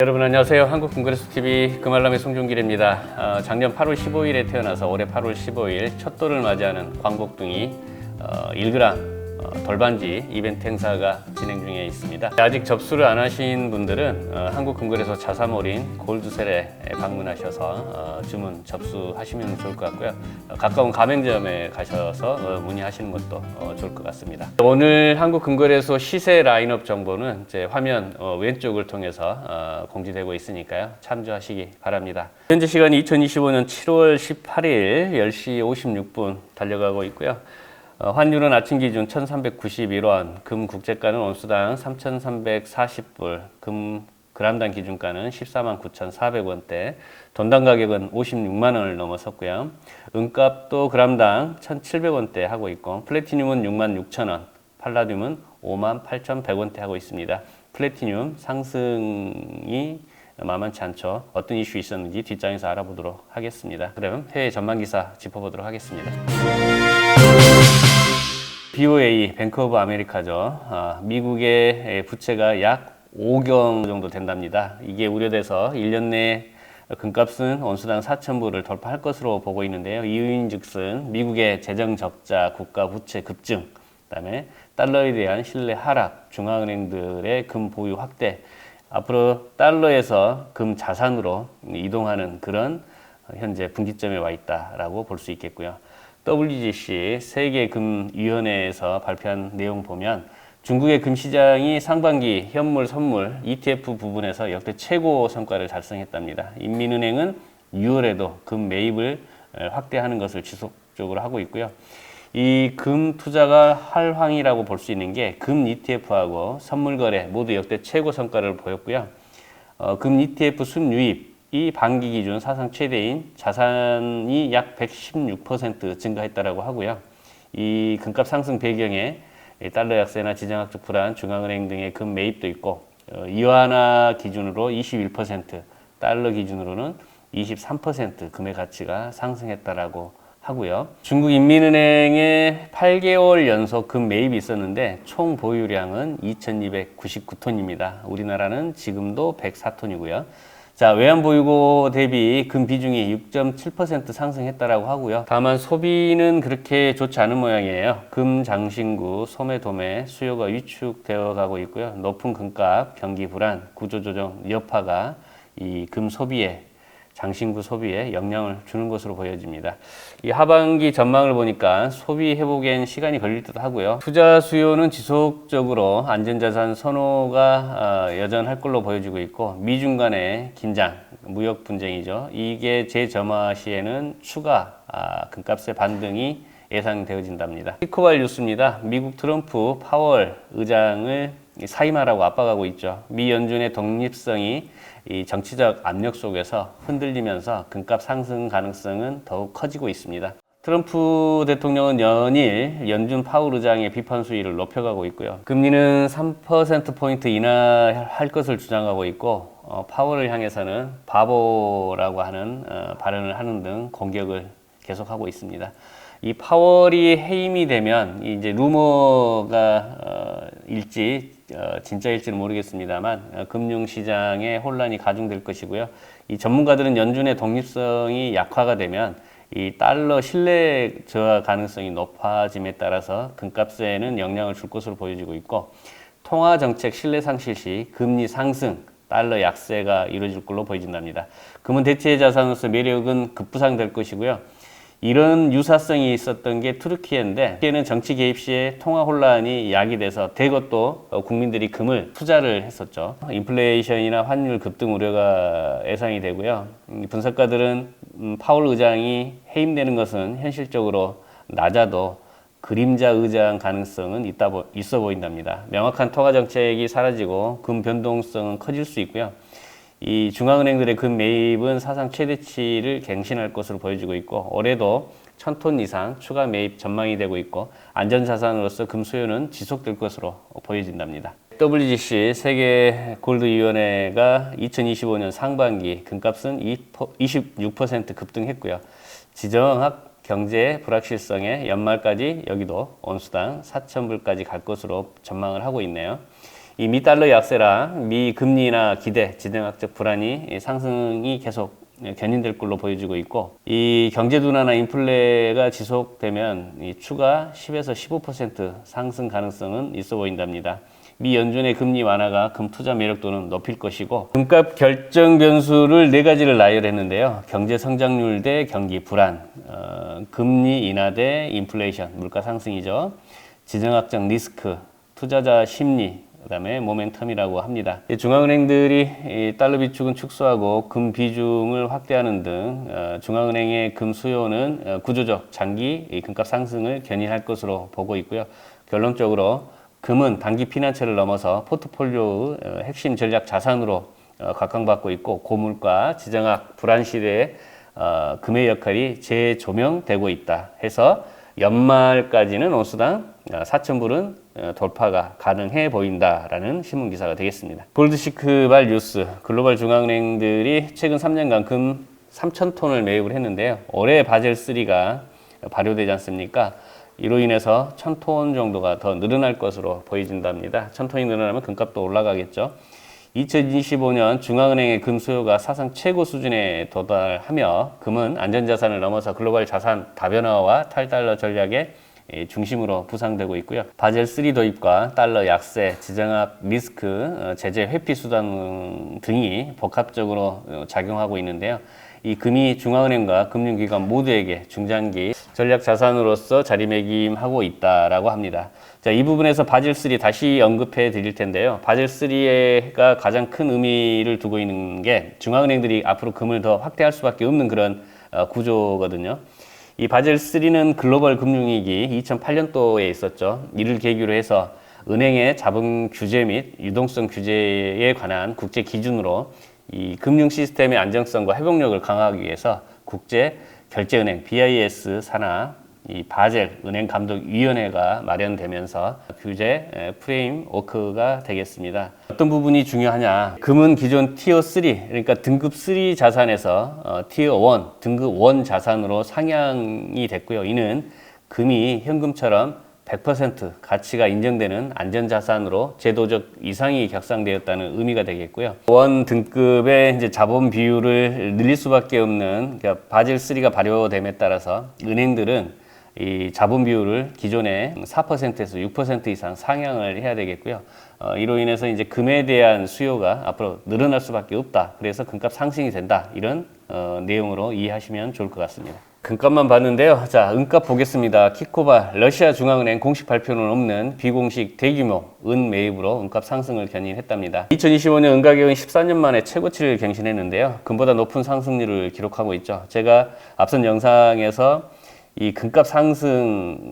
여러분 안녕하세요. 한국금거래소TV 금알람의 송종길입니다. 작년 8월 15일에 태어나서 올해 8월 15일 첫 돌을 맞이하는 광복둥이 1g 돌반지 이벤트 행사가 진행 중에 있습니다. 아직 접수를 안 하신 분들은 한국금거래소 자사몰인 골드셀에 방문하셔서 주문 접수하시면 좋을 것 같고요. 가까운 가맹점에 가셔서 문의하시는 것도 좋을 것 같습니다. 오늘 한국금거래소 시세 라인업 정보는 제 화면 왼쪽을 통해서 공지되고 있으니까요. 참조하시기 바랍니다. 현재 시간이 2025년 7월 18일 10시 56분 달려가고 있고요. 환율은 아침 기준 1,391원, 금 국제가는 온수당 3,340불, 금 그람당 기준가는 149,400원대, 돈당 가격은 56만 원을 넘어섰고요. 은값도 그람당 1,700원대 하고 있고, 플래티늄은 66,000원, 팔라듐은 58,100원대 하고 있습니다. 플래티늄 상승이 만만치 않죠. 어떤 이슈 있었는지 뒷장에서 알아보도록 하겠습니다. 그럼 해외 전망 기사 짚어보도록 하겠습니다. BOA, 뱅크 오브 아메리카죠. 미국의 부채가 약 5경 정도 된답니다. 이게 우려돼서 1년 내 금값은 온수당 4,000불을 돌파할 것으로 보고 있는데요. 이유인즉슨 미국의 재정 적자, 국가 부채 급증, 그다음에 달러에 대한 신뢰 하락, 중앙은행들의 금 보유 확대, 앞으로 달러에서 금 자산으로 이동하는 그런 현재 분기점에 와 있다라고 볼 수 있겠고요. WGC 세계금위원회에서 발표한 내용 보면 중국의 금시장이 상반기 현물, 선물, ETF 부분에서 역대 최고 성과를 달성했답니다. 인민은행은 6월에도 금 매입을 확대하는 것을 지속적으로 하고 있고요. 이 금 투자가 활황이라고 볼 수 있는 게 금 ETF하고 선물 거래 모두 역대 최고 성과를 보였고요. 금 ETF 순유입 이 반기 기준 사상 최대인 자산이 약 116% 증가했다라고 하고요. 이 금값 상승 배경에 달러 약세나 지정학적 불안, 중앙은행 등의 금 매입도 있고, 이완화 기준으로 21%, 달러 기준으로는 23% 금의 가치가 상승했다라고 하고요. 중국 인민은행의 8개월 연속 금 매입이 있었는데 총 보유량은 2,299톤입니다. 우리나라는 지금도 104톤이고요. 자, 외환 보유고 대비 금 비중이 6.7% 상승했다라고 하고요. 다만 소비는 그렇게 좋지 않은 모양이에요. 금 장신구, 소매 도매 수요가 위축되어 가고 있고요. 높은 금값, 경기 불안, 구조조정 여파가 이 금 소비에 장신구 소비에 영향을 주는 것으로 보여집니다. 이 하반기 전망을 보니까 소비 회복엔 시간이 걸릴 듯 하고요. 투자 수요는 지속적으로 안전자산 선호가 여전할 걸로 보여지고 있고, 미중 간의 긴장, 무역 분쟁이죠. 이게 재점화 시에는 추가 금값의 반등이 예상되어진답니다. 피코발 뉴스입니다. 미국 트럼프 파월 의장을 사임하라고 압박하고 있죠. 미 연준의 독립성이 이 정치적 압력 속에서 흔들리면서 금값 상승 가능성은 더욱 커지고 있습니다. 트럼프 대통령은 연일 연준 파월 의장의 비판 수위를 높여가고 있고요. 금리는 3%포인트 인하할 것을 주장하고 있고, 파월을 향해서는 바보라고 하는 발언을 하는 등 공격을 계속하고 있습니다. 이 파월이 해임이 되면 이제 루머가 진짜일지는 모르겠습니다만 금융시장에 혼란이 가중될 것이고요. 이 전문가들은 연준의 독립성이 약화가 되면 이 달러 신뢰 저하 가능성이 높아짐에 따라서 금값에는 영향을 줄 것으로 보여지고 있고, 통화정책 신뢰 상실 시 금리 상승, 달러 약세가 이루어질 걸로 보여진답니다. 금은 대체 자산으로서 매력은 급부상될 것이고요. 이런 유사성이 있었던 게 투르키예인데, 투르키예는 정치 개입 시에 통화 혼란이 야기돼서 대거 국민들이 금을 투자를 했었죠. 인플레이션이나 환율 급등 우려가 예상이 되고요. 분석가들은 파월 의장이 해임되는 것은 현실적으로 낮아도 그림자 의장 가능성은 있어 보인답니다. 명확한 통화 정책이 사라지고 금 변동성은 커질 수 있고요. 이 중앙은행들의 금 매입은 사상 최대치를 갱신할 것으로 보여지고 있고, 올해도 1,000톤 이상 추가 매입 전망이 되고 있고, 안전자산으로서 금 수요는 지속될 것으로 보여진답니다. WGC 세계 골드위원회가 2025년 상반기 금값은 26% 급등했고요. 지정학 경제 불확실성에 연말까지 여기도 온수당 4,000불까지 갈 것으로 전망을 하고 있네요. 이 미 달러 약세랑 미 금리나 기대, 지정학적 불안이 상승이 계속 견인될 걸로 보여지고 있고, 이 경제 둔화나 인플레가 지속되면 이 추가 10에서 15% 상승 가능성은 있어 보인답니다. 미 연준의 금리 완화가 금 투자 매력도는 높일 것이고, 금값 결정 변수를 네 가지를 나열했는데요. 경제 성장률 대 경기 불안, 금리 인하 대 인플레이션, 물가 상승이죠. 지정학적 리스크, 투자자 심리, 그다음에 모멘텀이라고 합니다. 중앙은행들이 이 달러 비축은 축소하고 금 비중을 확대하는 등 중앙은행의 금 수요는 구조적 장기 금값 상승을 견인할 것으로 보고 있고요. 결론적으로 금은 단기 피난처를 넘어서 포트폴리오의 핵심 전략 자산으로 각광받고 있고, 고물가 지정학 불안 시대에 금의 역할이 재조명되고 있다 해서 연말까지는 온수당 4,000불은 돌파가 가능해 보인다라는 신문 기사가 되겠습니다. 골드시크발 뉴스, 글로벌 중앙은행들이 최근 3년간 금 3,000톤을 매입을 했는데요. 올해 바젤3가 발효되지 않습니까? 이로 인해서 1,000톤 정도가 더 늘어날 것으로 보여진답니다. 1,000톤이 늘어나면 금값도 올라가겠죠. 2025년 중앙은행의 금 수요가 사상 최고 수준에 도달하며 금은 안전자산을 넘어서 글로벌 자산 다변화와 탈달러 전략의 중심으로 부상되고 있고요. 바젤3 도입과 달러 약세, 지정학 리스크, 제재 회피 수단 등이 복합적으로 작용하고 있는데요. 이 금이 중앙은행과 금융기관 모두에게 중장기 전략 자산으로서 자리매김하고 있다라고 합니다. 자, 이 부분에서 바젤3 다시 언급해 드릴 텐데요. 바젤3가 가장 큰 의미를 두고 있는 게 중앙은행들이 앞으로 금을 더 확대할 수밖에 없는 그런 구조거든요. 이 바젤3는 글로벌 금융위기 2008년도에 있었죠. 이를 계기로 해서 은행의 자본 규제 및 유동성 규제에 관한 국제 기준으로 이 금융 시스템의 안정성과 회복력을 강화하기 위해서 국제 결제은행 BIS 산하 이 바젤 은행감독위원회가 마련되면서 규제 프레임워크가 되겠습니다. 어떤 부분이 중요하냐? 금은 기존 티어 3, 그러니까 등급 3 자산에서 티어 1, 등급 1 자산으로 상향이 됐고요. 이는 금이 현금처럼 100% 가치가 인정되는 안전자산으로 제도적 이상이 격상되었다는 의미가 되겠고요. 원 등급의 이제 자본 비율을 늘릴 수밖에 없는, 그러니까 바젤3가 발효됨에 따라서 은행들은 이 자본 비율을 기존의 4%에서 6% 이상 상향을 해야 되겠고요. 이로 인해서 이제 금에 대한 수요가 앞으로 늘어날 수밖에 없다. 그래서 금값 상승이 된다. 이런 내용으로 이해하시면 좋을 것 같습니다. 금값만 봤는데요. 자, 은값 보겠습니다. 키코바, 러시아 중앙은행 공식 발표는 없는 비공식 대규모 은 매입으로 은값 상승을 견인했답니다. 2025년 은 가격은 14년 만에 최고치를 경신했는데요. 금보다 높은 상승률을 기록하고 있죠. 제가 앞선 영상에서 이 금값 상승률보다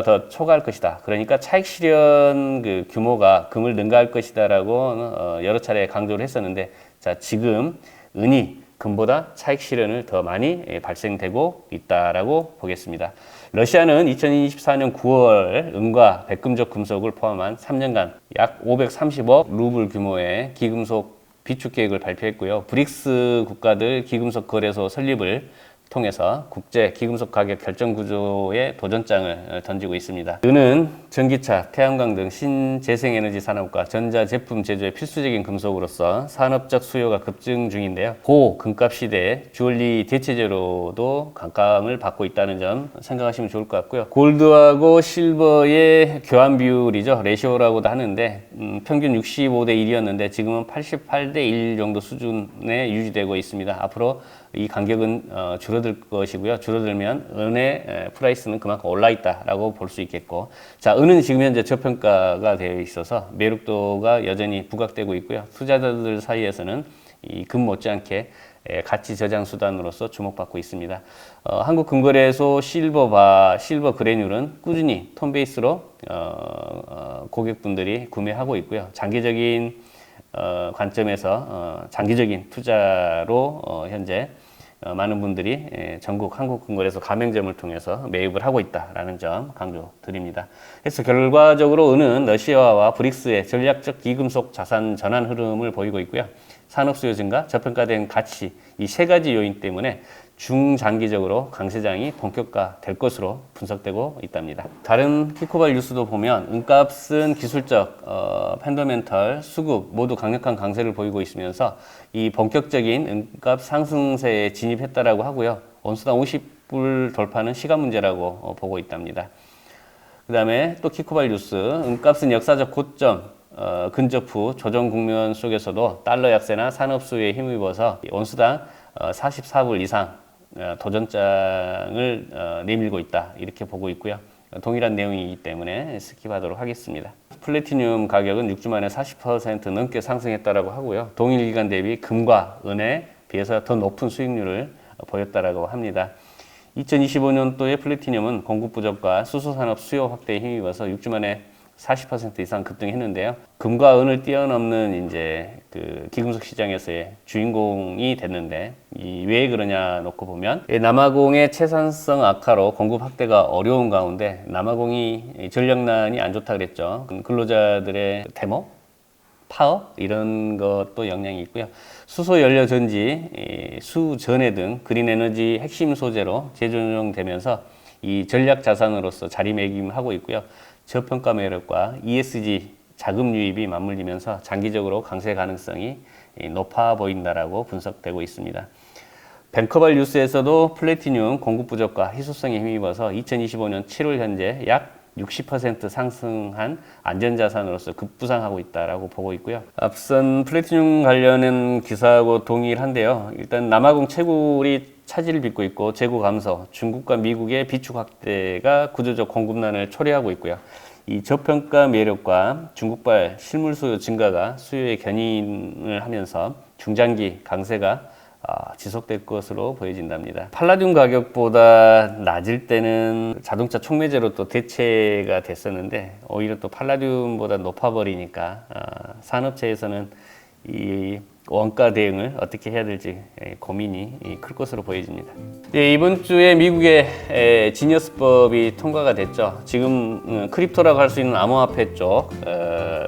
더 초과할 것이다. 그러니까 차익 실현 그 규모가 금을 능가할 것이다라고 여러 차례 강조를 했었는데, 자, 지금 은이 금보다 차익 실현을 더 많이 발생되고 있다라고 보겠습니다. 러시아는 2024년 9월 은과 백금족 금속을 포함한 3년간 약 530억 루블 규모의 기금속 비축 계획을 발표했고요. 브릭스 국가들 기금속 거래소 설립을 통해서 국제 기금속 가격 결정 구조의 도전장을 던지고 있습니다. 은은 전기차, 태양광 등 신재생에너지 산업과 전자제품 제조에 필수적인 금속으로서 산업적 수요가 급증 중인데요. 고금값 시대에 주얼리 대체재로도 각광을 받고 있다는 점 생각하시면 좋을 것 같고요. 골드하고 실버의 교환 비율이죠. 레시오라고도 하는데 평균 65대 1이었는데 지금은 88대 1 정도 수준에 유지되고 있습니다. 앞으로 이 간격은 줄어들 것이고요. 줄어들면 은의 프라이스는 그만큼 올라 있다라고 볼 수 있겠고, 자, 은은 지금 현재 저평가가 되어 있어서 매력도가 여전히 부각되고 있고요. 투자자들 사이에서는 이 금 못지않게 가치 저장 수단으로서 주목받고 있습니다. 한국금거래소 실버 그래듈은 꾸준히 톤 베이스로 고객분들이 구매하고 있고요. 장기적인 관점에서 장기적인 투자로 현재 많은 분들이 전국 한국금거래소 가맹점을 통해서 매입을 하고 있다라는 점 강조드립니다. 그래서 결과적으로 은은 러시아와 브릭스의 전략적 기금속 자산 전환 흐름을 보이고 있고요. 산업 수요 증가, 저평가된 가치 이 세 가지 요인 때문에 중장기적으로 강세장이 본격화될 것으로 분석되고 있답니다. 다른 키코발 뉴스도 보면 은값은 기술적, 펀더멘털, 수급 모두 강력한 강세를 보이고 있으면서 이 본격적인 은값 상승세에 진입했다라고 하고요. 온수당 50불 돌파는 시간 문제라고 보고 있답니다. 그 다음에 또 키코발 뉴스, 은값은 역사적 고점 근접 후 조정 국면 속에서도 달러 약세나 산업 수요에 힘입어서 온수당 44불 이상 도전장을 내밀고 있다 이렇게 보고 있고요. 동일한 내용이기 때문에 스킵하도록 하겠습니다. 플래티늄 가격은 6주 만에 40% 넘게 상승했다라고 하고요. 동일 기간 대비 금과 은에 비해서 더 높은 수익률을 보였다라고 합니다. 2025년도에 플래티늄은 공급 부족과 수소산업 수요 확대에 힘입어서 6주 만에 40% 이상 급등했는데요. 금과 은을 뛰어넘는 이제 그 기금속 시장에서의 주인공이 됐는데 왜 그러냐 놓고 보면 남아공의 채산성 악화로 공급 확대가 어려운 가운데 남아공이 전력난이 안 좋다 그랬죠. 근로자들의 데모, 파업 이런 것도 영향이 있고요. 수소 연료 전지, 수전해 등 그린 에너지 핵심 소재로 재조정되면서 이 전략 자산으로서 자리매김하고 있고요. 저평가 매력과 ESG 자금 유입이 맞물리면서 장기적으로 강세 가능성이 높아 보인다라고 분석되고 있습니다. 벤커발 뉴스에서도 플래티늄 공급 부족과 희소성에 힘입어서 2025년 7월 현재 약 60% 상승한 안전자산으로서 급부상하고 있다라고 보고 있고요. 앞선 플래티늄 관련된 기사하고 동일한데요. 일단 남아공 채굴이 차질을 빚고 있고 재고 감소, 중국과 미국의 비축 확대가 구조적 공급난을 초래하고 있고요. 이 저평가 매력과 중국발 실물 수요 증가가 수요에 견인을 하면서 중장기 강세가 지속될 것으로 보여진답니다. 팔라듐 가격보다 낮을 때는 자동차 촉매제로 또 대체가 됐었는데 오히려 또 팔라듐보다 높아버리니까 산업체에서는 이 원가 대응을 어떻게 해야 될지 고민이 클 것으로 보여집니다. 이번 주에 미국의 지니어스법이 통과가 됐죠. 지금 크립토라고 할 수 있는 암호화폐 쪽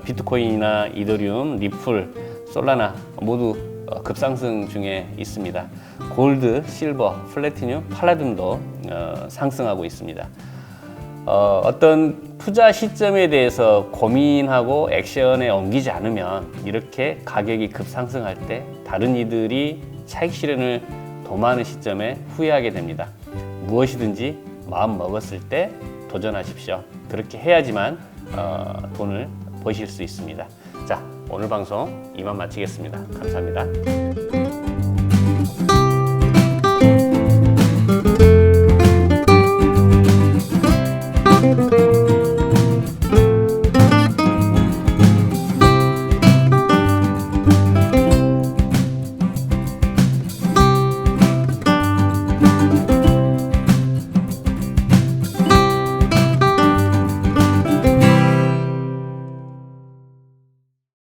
비트코인이나 이더리움, 리플, 솔라나 모두 급상승 중에 있습니다. 골드, 실버, 플래티늄, 팔라듐도 상승하고 있습니다. 어떤 투자 시점에 대해서 고민하고 액션에 옮기지 않으면 이렇게 가격이 급상승할 때 다른 이들이 차익 실현을 도모하는 시점에 후회하게 됩니다. 무엇이든지 마음 먹었을 때 도전하십시오. 그렇게 해야지만 돈을 버실 수 있습니다. 자, 오늘 방송 이만 마치겠습니다. 감사합니다.